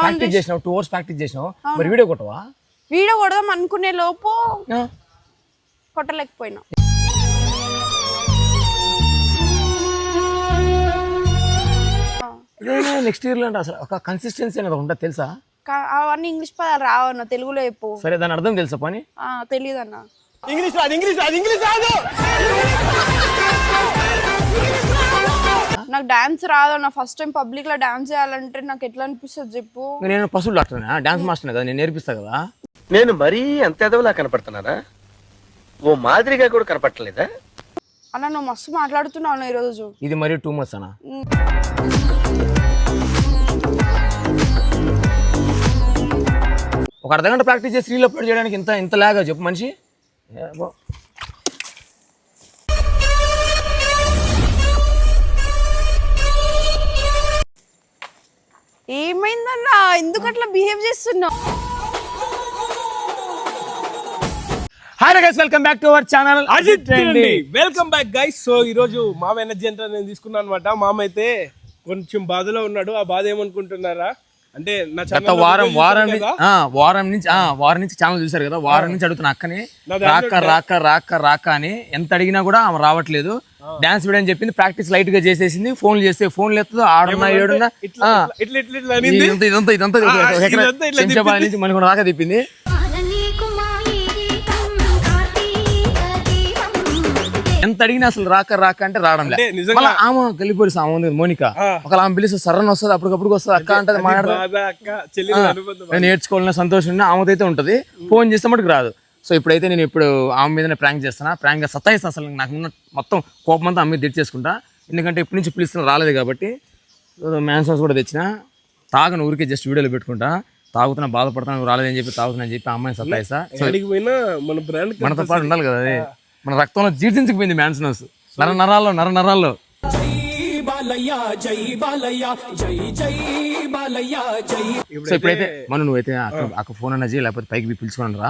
Practice చేసినావు 2 hours practice చేసినావు మరి వీడియో కొట్టవా? వీడియో కొడదాం అనుకునే లోపు కొట్టలేకపోయినా. నెక్స్ట్ ఇయర్ లో అంటే అసలు ఒక కన్సిస్టెన్సీ అనేది ఉంటుంది తెలుసా? అవన్నీ ఇంగ్లీష్ పదాలు రావన్న, తెలుగులో చెప్పు. సరే దాని అర్థం తెలుసా? పని తెలియదు అన్న. ఇంగ్లీష్ నాకు డాన్స్ రాదు అన్న. ఫస్ట్ టైం పబ్లిక్ లో డాన్స్ చేయాలంటే నాకు ఎట్లా అనిపిస్తుంది చెప్పు. నేను పశువులు డాక్టర్ డాన్స్ మాస్టర్ కదా, నేను నేర్పిస్తా కదా. నేను మరీ అంత ఎదవలా కనపడుతున్నారా? ఓ మాదిరిగా కూడా కనపడలేదా? అన్న నువ్వు మస్తు మాట్లాడుతున్నావు ఈ రోజు. ఇది మరీ టూ మచ్ అన్న. ఒక అర్ధగంట ప్రాక్టీస్ చేసి రీల్ అప్లోడ్ చేయడానికి ఇంత లాగా చెప్పు మనిషి. ఏమైందన్నా, ఎందుకు అట్లా బిహేవ్ చేస్తున్నావు? Hi guys, welcome back to our channel Ajith trending. Welcome back guys. So ఈ రోజు మామ ఎనర్జీ అంటే నేను తీసుకున్నాను అనమాట. మామ అయితే కొంచెం బాధలో ఉన్నాడు. ఆ బాధ ఏమనుకుంటున్నారా అంటే, నా గత వారం నుంచి ఛానల్ చూసారు కదా. వారం నుంచి అడుగుతున్నా అక్కని రాక అని ఎంత అడిగినా కూడా ఆమె రావట్లేదు. డాన్స్ వీడియో అని చెప్పింది, ప్రాక్టీస్ లైట్ గా చేసేసింది. ఫోన్లు చేస్తే ఫోన్లు ఎత్తదు, ఆడున్నా ఏడున్నా శంషాబాద్ నుంచి మనకు రాక తిప్పింది. ఎంత అడిగినా అసలు రాక అంటే రావడం లేదు. ఆమె గెలిపోయి ఆమె ఉంది మోనిక, ఒకవేళ ఆమె పిలిస్తే సరణ వస్తుంది, అప్పటికప్పుడు వస్తుంది. అక్క అంటే మాట్లాడదు, నేర్చుకోవాలన్న సంతోషం ఆమెతో అయితే ఉంటది. ఫోన్ చేస్తే మటుకు రాదు. సో ఇప్పుడైతే నేను ఆమె మీదనే ప్రాంక్ చేస్తాను. ప్రాంక్ సతాయిస్తా. అసలు నాకు మొత్తం కోపం అంతా ఆమె మీద తెచ్చేసుకుంటా. ఎందుకంటే ఇప్పటి నుంచి పిలుస్తున్నా రాలేదు కాబట్టి. మ్యాన్ సాస్ కూడా తెచ్చిన, తాగను ఊరికే జస్ట్ వీడియోలో పెట్టుకుంటా. తాగుతున్నా, బాధపడతాను, రాలేదని చెప్పి తాగుతున్నా అని చెప్పి ఆ అమ్మాయిని సతాయిస్తా. మనతో పాటు ఉండాలి కదా, అది మన రక్తంలో జీర్తించుకుపోయింది మ్యాన్సనస్ నరాల్లో. సో ఇప్పుడైతే నువ్వైతే అక్క ఫోన్ అన్న చేయి, లేకపోతే పైకి పిలుచుకుని రా.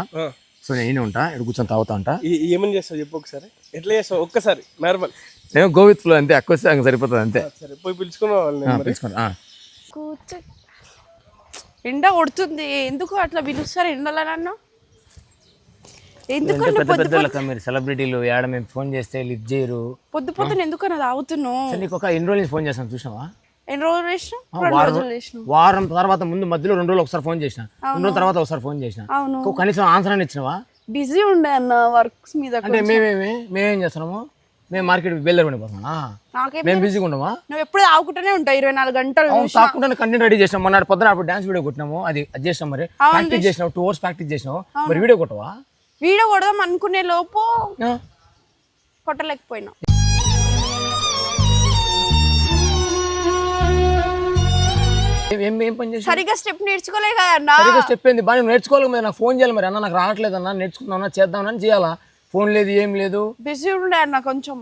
సో నేనే ఉంటా, ఇక్కడ కూర్చొని తాగుతా ఉంటా. ఏమని చేస్తావు చెప్పు ఒకసారి, ఎట్లా చేస్తావు ఒక్కసారి నార్మల్. నేను గో విత్ ఫ్లో అంతే, అక్క వస్తే అక్కడ సరిపోతుంది అంతే. సరే పోయి పిలుచుకున్నా. కూర్చో, ఎండ కొడుతుంది, ఎందుకు అట్లా పిలుస్తారు ఎండలో నన్ను? మీరు సెలబ్రిటీలు ఏడ మేము ఫోన్ చేస్తే లిఫ్ట్ చేయరు. పొద్దున ఎందుకన్నా తాగుతున్నావు? నీకు ఒక ఎన్ని రోజులు ఫోన్ చేస్తాను చూసినావా? ఎన్ని రోజులు చేసినా? వారం తర్వాత ముందు మధ్యలో 2 రోజులు ఒకసారి ఫోన్ చేసిన, 2 రోజుల తర్వాత ఒకసారి ఫోన్ చేసిన. కనీసం ఆన్సర్ అని ఇచ్చినవా? బిజీ ఉండే అన్న వర్క్స్ మీద. అంటే మేమేం చేస్తున్నాము, మేము మార్కెట్ బయలుదేరి పడిపోతున్నా, మేము బిజీగా ఉండమా? నువ్వు ఎప్పుడు తాగుకుంటూనే ఉంటావు 24 గంటలు. తాకుండా కంటెంట్ రెడీ చేసినాం. మొన్న పొద్దున అప్పుడు డాన్స్ వీడియో కొట్టినాము, అది చేసినాం. మరి ప్రాక్టీస్ చేసినావు 2 hours ప్రాక్టీస్ చేసినావు, మరి వీడియో కొట్టవా? వీడియో కొడదాం అనుకునే లోపు కొట్టలేకపోయినా. సరిగా స్టెప్ నేర్చుకోలే కదా. సరిగా స్టెప్ ఏంది బాగా నేర్చుకోవాలి కదా. నాకు ఫోన్ చేయాలి మరి. అన్న నాకు రావట్లేదు అన్న, నేర్చుకుందామన్నా చేద్దామని చేయాలా? ఫోన్ లేదు, ఏం లేదు, బిజీ ఉండే అన్న కొంచెం.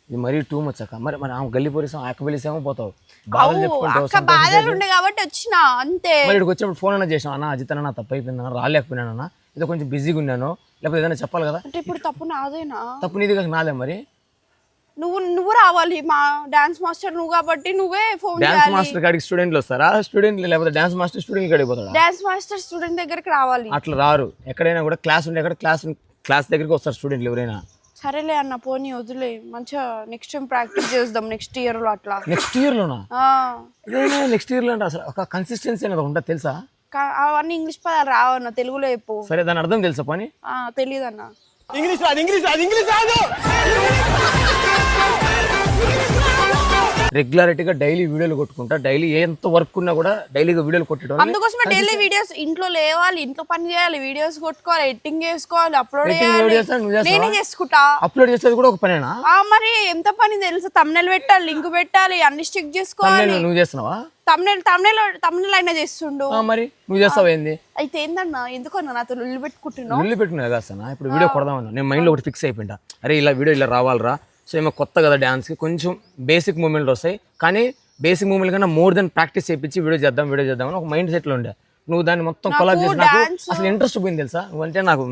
ఇది మరీ టూ మచ్ అక్క. మరి ఆమె గల్లీ పోలీసు అక్క పిలిసేమో పోతావు, బాధలు చెప్పుకుంటావు. బాధలు ఉండే కాబట్టి వచ్చిన అంతే. మరి ఇక్కడికి వచ్చినప్పుడు ఫోన్ అన్న చేసాం, అన్న అజిత్ అన్న తప్పు అయిపోయిందన్న, రాలేకపోయినానన్న, ఏదో కొంచెం బిజీగా ఉన్నాను, లేకపోతే ఏదైనా చెప్పాలి కదా. అంటే ఇప్పుడు తప్పు నాదేనా? తప్పు నీది కదా, నాదే. మరి నువ్వు రావాలి, మా డాన్స్ మాస్టర్ నువ్వు కాబట్టి నువ్వే ఫోన్ చేయాలి. డాన్స్ మాస్టర్ కాడికి స్టూడెంట్లు వస్తారా? స్టూడెంట్ లేకపోతే డాన్స్ మాస్టర్ స్టూడెంట్ కాడికి పోతాడా? డాన్స్ మాస్టర్ స్టూడెంట్ దగ్గరికి రావాలి. అట్లా రారు. ఎక్కడైనా కూడా క్లాస్ ఉంటే అక్కడ క్లాస్ దగ్గరికి వస్తారు స్టూడెంట్లు ఎవరైనా. సరేలే అన్న, పోనీ వదిలే. మంచిగా నెక్స్ట్ టైం ప్రాక్టీస్ చేద్దాం నెక్స్ట్ ఇయర్ లో. అట్లా నెక్స్ట్ ఇయర్ లోనా? నెక్స్ట్ ఇయర్ లో అంటే అసలు ఒక కన్సిస్టెన్సీ అనేది ఉంటుంది తెలుసా? అవన్నీ ఇంగ్లీష్ పదాలు రావన్న, తెలుగులో చెప్పు. సరే దాని అర్థం తెలుసా? పని తెలియదు అన్న. ఇంగ్లీష్ రెగ్యులారిటీగా డైలీ వీడియోలు కొట్టుకుంటా. డైలీ ఎంత వర్క్ ఉన్నా కూడా డైలీగా వీడియోలు కొట్టడం. అందుకోసమే డైలీ వీడియోస్, ఇంట్లో లేవాలి, ఇంట్లో పని చేయాలి, వీడియోస్ కొట్టుకోవాలి, ఎడిటింగ్ చేసుకోవాలి, అప్లోడ్ చేయాలి. నేనే చేసుకుంటా. అప్లోడ్ చేసేది కూడా ఒక పనేనా? మరి ఎంత పని తెలుసు. తమ్నెల్ పెట్టాలి, లింక్ పెట్టాలి, అన్ని స్టిక్ చేసుకోవాలి. నువ్వు చేస్తున్నావా? తమ్నెల్ అయినా చేస్తుండు. మరి నువ్వు చేస్తావు ఏంది? అయితే ఏందన్నా, ఎందుకన్నా నాతో లొల్లి పెట్టుకుంటున్నావు? లొల్లి పెట్టుకున్నా కాస్తా. ఇప్పుడు వీడియో కొడదామన్నా నేను మైండ్లో ఒకటి ఫిక్స్ అయిపోయింటా. అరే ఇలా వీడియో ఇలా రావాలరా. సో ఏమో కొత్త కదా డాన్స్కి, కొంచెం బేసిక్ మూమెంట్లు వస్తాయి, కానీ బేసిక్ మూమెంట్ కన్నా మోర్ దెన్ ప్రాక్టీస్ చేయించి వీడియో చేద్దాం అని ఒక మైండ్ సెట్లో ఉండే. నువ్వు దాన్ని మొత్తం కొలాబ్ చేసి నాకు అసలు ఇంట్రెస్ట్ పోయింది తెలుసా. నువ్వంటే నాకు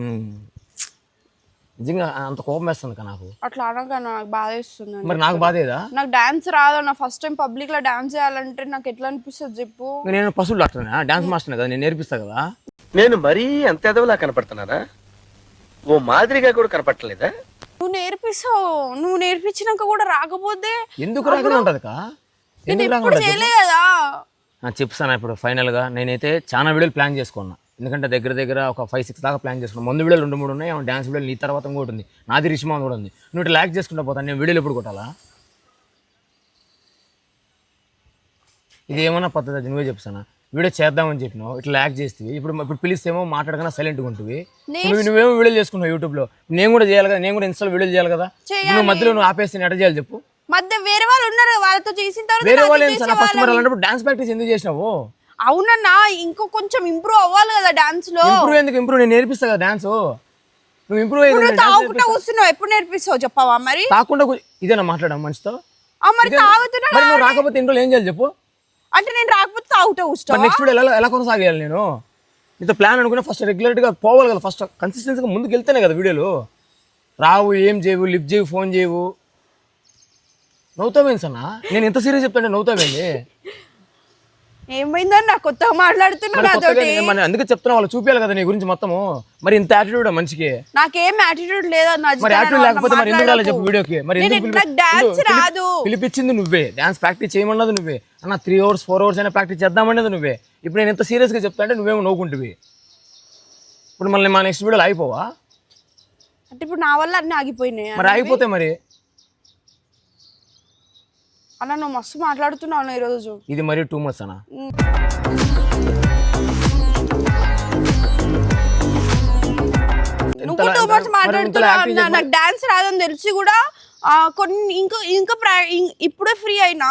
నిజంగా అంత కోపం వేస్తుంది కదా నాకు. అట్లా అనగా నాకు బాధ వేస్తుంది. మరి నాకు బాధేదా? నాకు డాన్స్ రాదన్న, ఫస్ట్ టైం పబ్లిక్ లో డాన్స్ చేయాలంటే నాకు ఎట్లా అనిపిస్తుంది చెప్పు. నేను పశువులు డాక్టర్నా, డాన్స్ మాస్టర్ కదా, నేను నేర్పిస్తా కదా. నేను మరీ అంత ఎదవలా కనపడుతున్నారా? ఓ మాదిరిగా కూడా కనపడలేదా? నువ్వు నేర్పిస్తావు, నువ్వు నేర్పించినాక కూడా రాకపోతే ఎందుకు రాకుండా ఉంటది కా? నేను ఎప్పుడు చేయలే కదా. చెప్తాను ఇప్పుడు ఫైనల్ గా నేనైతే చాలా వీడియోలు ప్లాన్ చేసుకున్నా. ఎందుకంటే దగ్గర ఒక 5-6 దాకా ప్లాన్ చేసుకున్నాను. ముందు వీడియోలు 2-3 ఉన్నాయి, డాన్స్ వీడియోలు నీ తర్వాత ఇంకోటి ఉంది, నాది రిష్మా కూడా ఉంది. నువ్వు ఇట్లా ల్యాక్ చేసుకుంటా పోతాను, నేను వీడియోలు ఎప్పుడు కొట్టాలా? ఇది ఏమన్నా పద్ధతి? అది నువ్వే చెప్తానా? వీడియో చేద్దామని చెప్పినావు, ఇట్లా ల్యాక్ చేస్తే ఇప్పుడు పిలిస్తేమో మాట్లాడకుండా సైలెంట్గా ఉంటుంది. నువ్వేమో వీడియోలు చేసుకున్నావు యూట్యూబ్లో, నేను కూడా చేయాలి కదా, నేను కూడా ఇన్స్టాల్ వీడియోలు చేయాలి కదా. నువ్వు మధ్యలో నువ్వు ఆపేస్తే నేను ఎట్లా చేయాలి చెప్పు? మధ్య వేరే వాళ్ళు ఉన్నారు, వాళ్ళతో చేసిన తర్వాత వేరే వాళ్ళు ఏం సార్ ఫస్ట్ మరి అలాంటప్పుడు డాన్స్ ప్రాక్టీస్ ఎందుకు చేసినావు? అవునన్నా, ఇంకో కొంచెం ఇంప్రూవ్ అవ్వాలి కదా డాన్స్ లో. ఇంప్రూవ్ ఎందుకు? ఇంప్రూవ్ నేను నేర్పిస్తా కదా డాన్స్. నువ్వు ఇంప్రూవ్ తాగుకుంటా కూర్చున్నావు, ఎప్పుడు నేర్పిస్తావు చెప్పవా? మరి తాకుండా ఇదేనా మాట్లాడడం మనిషితో? మరి తాగుతున్నా, మరి నువ్వు రాకపోతే ఇంట్లో ఏం చేయాలి చెప్పు? అంటే నేను రాకపోతే తాగుతా కూర్చో. నెక్స్ట్ వీడియో ఎలా కొనసాగాలి? నేను ఇంత ప్లాన్ అనుకున్నా, ఫస్ట్ రెగ్యులర్గా పోవాలి కదా, ఫస్ట్ కన్సిస్టెన్సీగా ముందుకు వెళ్తేనే కదా వీడియోలు. రావు, ఏం చేయవు, లిఫ్ట్ చేయవు, ఫోన్ చేయవు, నవ్వుతావేంది సన్నా? నేను ఎంత సీరియస్ చెప్తాంటే నవ్వుతావేంది? ఏమైందని నాకు కొత్తగా మాట్లాడుతున్నా. అందుకే చెప్తున్నా, వాళ్ళు చూపించాలి కదా నీ గురించి మొత్తము. మరి ఇంత యాటిట్యూడ్ మనిషికి? నాకేం యాటిట్యూడ్ లేదన్నా. మరి యాటిట్యూడ్ లేకపోతే మరి ఎందుకు రాలేదు చెప్పు వీడియోకి? మరి డాన్స్ రాదు, పిలిపించింది నువ్వే, డాన్స్ ప్రాక్టీస్ చేయమన్నది నువ్వే, అన్న 3 hours 4 hours అయినా ప్రాక్టీస్ చేద్దామనేది నువ్వే. ఇప్పుడు నేను ఎంత సీరియస్గా చెప్తా అంటే నువ్వేమో నవ్వుకుంటువి. ఇప్పుడు మళ్ళీ మా నెక్స్ట్ వీడియోలో అయిపోవా? అంటే ఇప్పుడు నా వల్ల అన్ని ఆగిపోయినాయి. మరి ఆగిపోతే మరి అన్న నువ్వు మస్తు మాట్లాడుతున్నావు ఈరోజు. ఇది మరి టూ మచ్ అన్న. నువ్వు టూ మచ్ మాట్లాడుతున్నావు. నాకు డాన్స్ రాదని తెలిసి కూడా కొన్ని ఇంకా ఇప్పుడే ఫ్రీ అయినా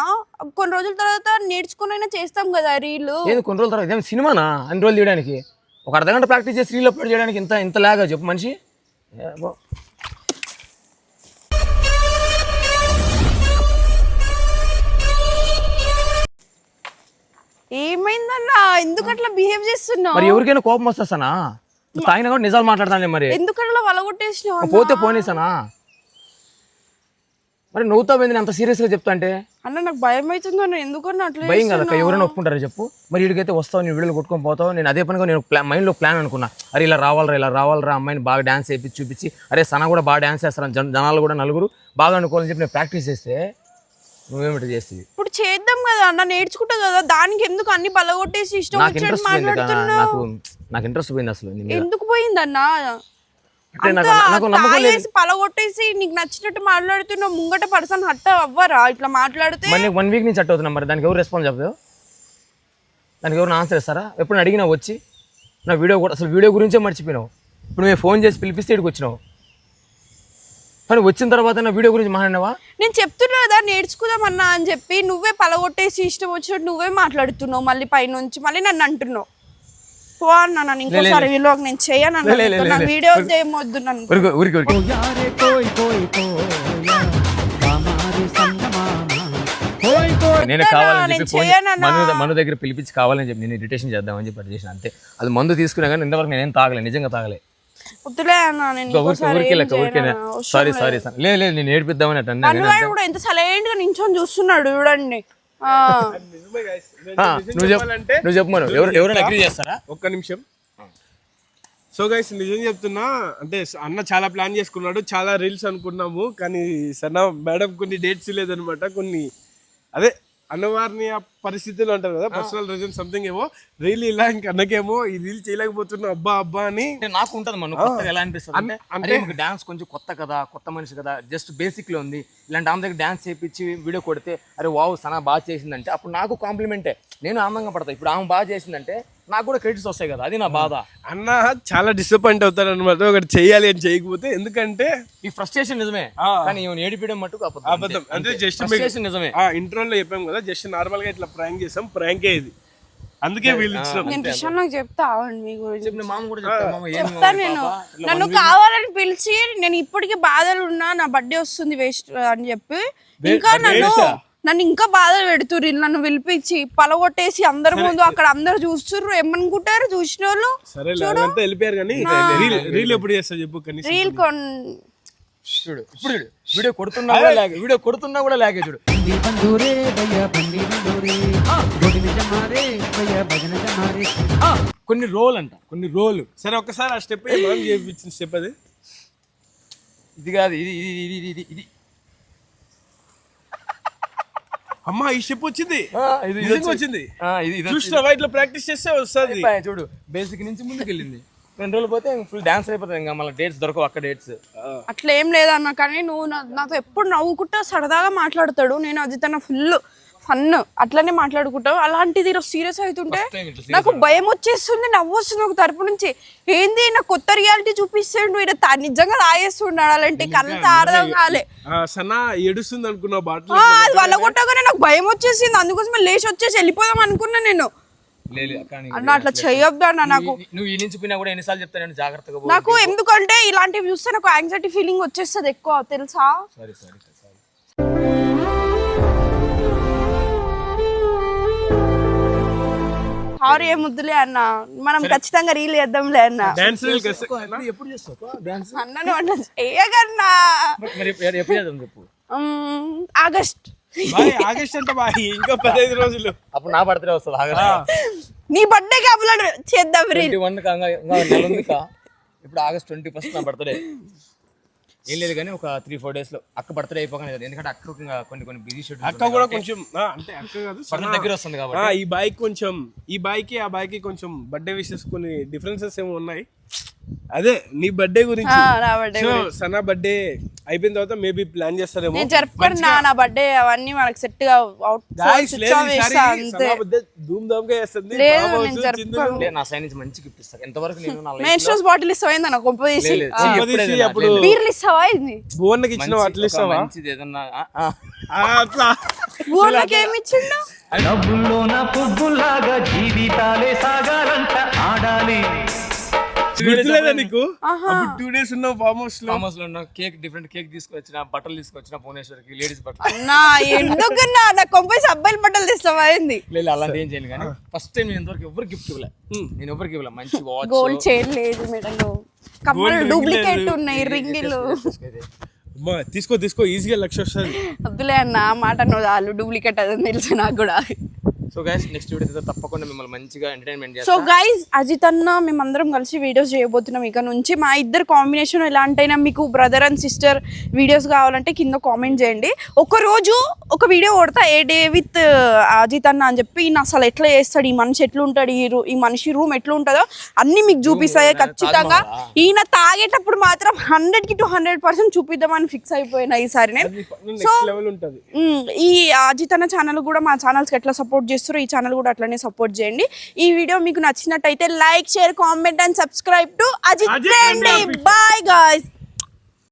కొన్ని రోజుల తర్వాత నేర్చుకుని అయినా చేస్తాం కదా రీల్. కొన్ని రోజుల తర్వాత సినిమానా అన్ని రోజులు చేయడానికి? ఒక అర్ధగంట ప్రాక్టీస్ చేసి రీల్ అప్లోడ్ చేయడానికి ఇంత లాగా చెప్పు మనిషి? ఏమైందన్నా, ఎందుకు అట్లా బిహేవ్ చేస్తున్నావు? మరి ఎవరికైనా కోపం వస్తానా? తాగినా కూడా నిజాలు మాట్లాడతాను. మరి ఎందుకు అట్లా వలగొట్టేసినావు? పోతే పోనేసానా? మరి నవ్వుతావేంది అంత సీరియస్గా చెప్తా అంటే? అన్న నాకు భయం అవుతుందో, ఎందుకన్నా అట్లా భయం కదా, ఎవరైనా ఒప్పుకుంటారా చెప్పు? మరి వీడికైతే వస్తావు, నీ వీడియోలు కొట్టుకొని పోతావు. నేను అదే పనిగా నేను మైండ్లో ప్లాన్ అనుకున్నా, అరే ఇలా రావాలరా అమ్మాయిని బాగా డాన్స్ చేయించి చూపించి, అరే సన కూడా బాగా డాన్స్ చేస్తాను, జనాలు కూడా నలుగురు బాగా అనుకోవాలని చెప్పి నేను ప్రాక్టీస్ చేస్తే నువ్వేమిటి చేస్తుంది? ఇప్పుడు చేద్దాం కదా అన్న, నేర్చుకుంటా కదా, దానికి ఎందుకు అన్ని బలగొట్టేసి ఇష్టం వచ్చినట్టు మాట్లాడుతున్నావు? నాకు ఇంట్రెస్ట్ పోయింది అసలు. ఎందుకు పోయిందన్నా? పలగొట్టేసి నీకు నచ్చినట్టు మాట్లాడుతున్నావు, ముంగట పర్సన్ హట్ అవ్వరా ఇట్లా మాట్లాడితే? 1 week నుంచి హట్ అవుతున్నా. మరి దానికి ఎవరు రెస్పాన్స్ చెప్పదు? దానికి ఎవరు ఆన్సర్ ఇస్తారా? ఎప్పుడు అడిగినా వచ్చి నా వీడియో కూడా అసలు వీడియో గురించే మర్చిపోయినావు. ఇప్పుడు మేము ఫోన్ చేసి పిలిపిస్తే ఇక్కడికి వచ్చినావు, కానీ వచ్చిన తర్వాత నా వీడియో గురించి మాట్లాడినావా? నేను చెప్తున్నా కదా నేర్చుకుందామన్నా అని చెప్పి, నువ్వే పలగొట్టేసి ఇష్టం వచ్చినట్టు నువ్వే మాట్లాడుతున్నావు. మళ్ళీ పైనుంచి మళ్ళీ నన్ను అంటున్నావు. పో అన్న, నన్ను ఇంకోసారి వీడియోకి నేను చేయను, వీడియో చేయమొద్దు నన్ను. నేను కావాలని చెప్పి మను దగ్గర పిలిపించి కావాలని చెప్పి నేను ఇరిటేషన్ చేద్దామని చెప్పి చేసిన అంతే. అది మందు తీసుకున్నా కానీ ఇంతవరకు నేనేం తాగలే, నిజంగా తాగలే. సారీ లేదు నేను ఏడిపిద్దామని అట్లా కూడా ఎంత సైలెంట్ గా నించొని చూస్తున్నాడు చూడండి. నువ్వు చెప్పు మనం ఎవరైనా అగ్రీ చేస్తారా? ఒక్క నిమిషం. సో గైస్ నిజం చెప్తున్నా, అంటే అన్న చాలా ప్లాన్ చేసుకున్నాడు, చాలా రీల్స్ అనుకున్నాము, కానీ సన్న మేడం కొన్ని డేట్స్ లేదనమాట. కొన్ని అదే అన్నవారిని పరిస్థితులు అంటారు కదా, పర్సనల్ రీజన్ సంథింగ్ ఏమో రీల్ ఇలా ఇంక అన్నకేమో ఈ రీల్ చేయలేకపోతున్నా అబ్బా అని నాకు ఉంటుంది. మనం కొత్తగా ఎలా అనిపిస్తుంది అంటే డాన్స్ కొంచెం కొత్త కదా, కొత్త మనిషి కదా, జస్ట్ బేసిక్ లో ఉంది. ఇలాంటి ఆమె దగ్గర డాన్స్ చేయించి వీడియో కొడితే అరే వావ్ సనా బాగా చేసిందంటే అప్పుడు నాకు కాంప్లిమెంటే, నేను ఆనందంగా పడతా. ఇప్పుడు ఆమె బాగా చేసిందంటే నాకు కూడా క్రెడిట్స్ వస్తాయి కదా, అది నా బాధ. అన్న చాలా డిసప్పాయింట్ అవుతారు అనమాట ఒకటి చేయాలి అని చేయకపోతే, ఎందుకంటే ఈ ఫ్రస్ట్రేషన్ నిజమే, కానీ ఏడిపడం మట్టుకు అబద్ధం. అంటే జస్ట్ నిజమే. ఇంట్రోలో చెప్పాం కదా, జస్ట్ నార్మల్ గా ఇట్లా ప్రాంక్ చేసాం, ప్రాంకే ఇది, అందుకే వీళ్ళు ఇచ్చినాం. నేను రిషన్ నాకు చెప్తా మీ గురించి చెప్తా. నేను నన్ను కావాలని పిలిచి నేను ఇప్పటికీ బాధలు ఉన్నా, నా బర్త్డే వస్తుంది వేస్ట్ అని చెప్పి ఇంకా నన్ను నన్ను ఇంకా బాధ పెడుతుర్రు నన్ను పిలిపించి పలగొట్టేసి అందరి ముందు అక్కడ అందరు చూస్తుర్రు ఏమనుకుంటారు చూసిన వాళ్ళు. సరే అంతా వెళ్ళిపోయారు కానీ రీల్ ఎప్పుడు చేస్తా చెప్పు కనీసం. రీల్ చూడు ఇప్పుడు చూడు వీడియో కొడుతున్నా కూడా లాగే, వీడియో కొడుతున్నా కూడా లాగే చూడు. కొన్ని రోల్ అంట, కొన్ని రోలు. సరే ఒక్కసారి ఆ స్టెప్ మనం చేయించిన స్టెప్ అది. ఇది కాదు, ఇది ఇది ఇది ఇది ఇది అమ్మా ఈ స్టెప్ వచ్చింది, ఇది నిజంగా వచ్చింది. చూసినావా ఇట్లా ప్రాక్టీస్ చేస్తే వస్తుంది. చూడు బేసిక్ నుంచి ముందుకు వెళ్ళింది. 2 రోజులు పోతే ఫుల్ డాన్స్ అయిపోతుంది. ఇంకా మళ్ళీ డేట్స్ దొరకవు అక్కడ డేట్స్. అట్లా ఏం లేదన్న, కానీ నువ్వు నాతో ఎప్పుడు నవ్వుకుంటా సరదాగా మాట్లాడతాడు. నేను అది తన ఫుల్ ఫన్ అట్లనే మాట్లాడుకుంటావు. అలాంటిది సీరియస్ అవుతుంటే నాకు భయం వచ్చేస్తుంది, నవ్వు వస్తుంది ఒక తరపు నుంచి. ఏంది నాకు కొత్త రియాలిటీ చూపిస్తాడు, ఈయన నిజంగా తాగేస్తున్నాడు. అలాంటి కళ్ళు తారదం కాలే. సన్నా ఏడుస్తుంది అనుకున్నావు బాటలు, అది వల్ల కొట్టగానే నాకు భయం వచ్చేసింది. అందుకోసమే లేచి వచ్చేసి వెళ్ళిపోదాం అనుకున్నా నేను. అన్న అట్లా చెయ్యొద్దు అన్న. నాకు నువ్వు ఈ నుంచి పోయినా కూడా ఎన్నిసార్లు చెప్తాను జాగ్రత్తగా. నాకు ఎందుకంటే ఇలాంటివి చూస్తే నాకు యాంగ్జైటీ ఫీలింగ్ వచ్చేస్తుంది ఎక్కువ, తెలుసా? సరే సరే సరే సారీ ఏముద్దులే అన్న, మనం ఖచ్చితంగా రీల్ చేద్దాంలే అన్న. ఎప్పుడు చేస్తావు డాన్స్? అన్నను అన్న చేయగన్నా. ఎప్పుడు చేద్దాం చెప్పు. ఆగస్ట్ ఆగస్ట్ అంటే బాయ్ ఇంకా 15 రోజులు. అప్పుడు నా బర్త్డే వస్తుంది ఆగస్ట్. నీ బర్త్డే అప్లోడ్ చేద్దాం రీల్. 21 ఇప్పుడు ఆగస్ట్ 21 నా బర్త్డే. ఏం లేదు కానీ ఒక 3-4 days లో అక్క బర్త్డే అయిపోగానే, ఎందుకంటే అక్క కొన్ని బిజీ షెడ్యూల్. అక్క కూడా కొంచెం అంటే అక్క కాదు దగ్గర వస్తుంది కాబట్టి ఈ బాయ్కి కొంచెం, ఈ బాయ్కి ఆ బాయ్కి కొంచెం బర్త్డే విషెస్ కొన్ని డిఫరెన్సెస్ ఏమో ఉన్నాయి. అదే నీ బర్త్డే గురించి. సో సనా బర్త్డే అయిపోయిన తర్వాత మేబీ ప్లాన్ చేస్తారేమో. నేను జరుపుకున్నా నా బర్త్డే, అవన్నీ మనకు సెట్ గా ధూమ్ ధామ్ గా చేస్తుంది. నా సైడ్ నుంచి మంచి గిఫ్ట్ ఇస్తాను. ఎంతవరకు నేను మెన్స్ట్రస్ బాటిల్ ఇస్తావా నా కొంపదీసి? అప్పుడు బీర్లు ఇస్తావా? ఇది భువన్కి ఇచ్చిన అట్లా ఇస్తావా? మంచిది ఏదన్నా అట్లా భువన్కి ఏమి ఇచ్చిండు? డబ్బుల్లోన పువ్వులాగా జీవితాలే సాగాలంట ఆడాలి. గుర్తులేదా నీకు? అప్పుడు 2 days ఉన్నావు ఫామ్ హౌస్ లో. ఫామ్ హౌస్ లో ఉన్న కేక్, డిఫరెంట్ కేక్ తీసుకొచ్చిన, బట్టలు తీసుకొచ్చిన భువనేశ్వర్కి, లేడీస్ బట్టలు. అన్నా ఎందుకన్నా నా కొంపేసి అబ్బాయిల బట్టలు తెస్తావా? ఏంది లేదు అలాంటి ఏం చేయను కానీ ఫస్ట్ టైం నేను ఇంతవరకు ఎవరు గిఫ్ట్ ఇవ్వలే. నేను ఎవరికి ఇవ్వలే. మంచి వాచ్, గోల్డ్ చైన్ లేదు మెడలో, కమ్మలు డూప్లికేట్ ఉన్నాయి, రింగిలు. తీసుకో ఈజీగా 1,00,000 వస్తుంది. వద్దులే అన్న మాట నువ్వు, వాళ్ళు డూప్లికేట్ అదని తెలుసు నాకు కూడా. సో గైస్ నెక్స్ట్ వీడియో తప్పకుండా మిమ్మల్ని మంచిగా ఎంటర్టైన్మెంట్ చేస్తాం. సో గైస్ అజిత్ అన్న మేమందరం కలిసి వీడియోస్ చేయబోతున్నాం ఇక నుంచి. మా ఇద్దరు కాంబినేషన్ ఎలాంటైనా మీకు బ్రదర్ అండ్ సిస్టర్ వీడియోస్ కావాలంటే కింద కామెంట్ చేయండి. ఒకరోజు ఒక వీడియో కొడతా ఏ డే విత్ అజిత్ అన్న అని చెప్పి. ఈయన అసలు ఎట్లా చేస్తాడు, ఈ మనిషి ఎట్లుంటాడు, ఈ మనిషి రూమ్ ఎట్లుంటుందో అన్ని మీకు చూపిస్తాయి ఖచ్చితంగా. ఈయన తాగేటప్పుడు మాత్రం 100కి 200% చూపిద్దామని ఫిక్స్ అయిపోయినా ఈసారి నేను. సో ఈ అజిత్ అన్న ఛానల్ కూడా మా ఛానల్స్కి ఎట్లా సపోర్ట్ చేస్తారు, ఈ ఛానల్ కూడా అట్లనే సపోర్ట్ చేయండి. ఈ వీడియో మీకు నచ్చినట్టయితే like, share, comment and subscribe to Ajith trending. Bye guys.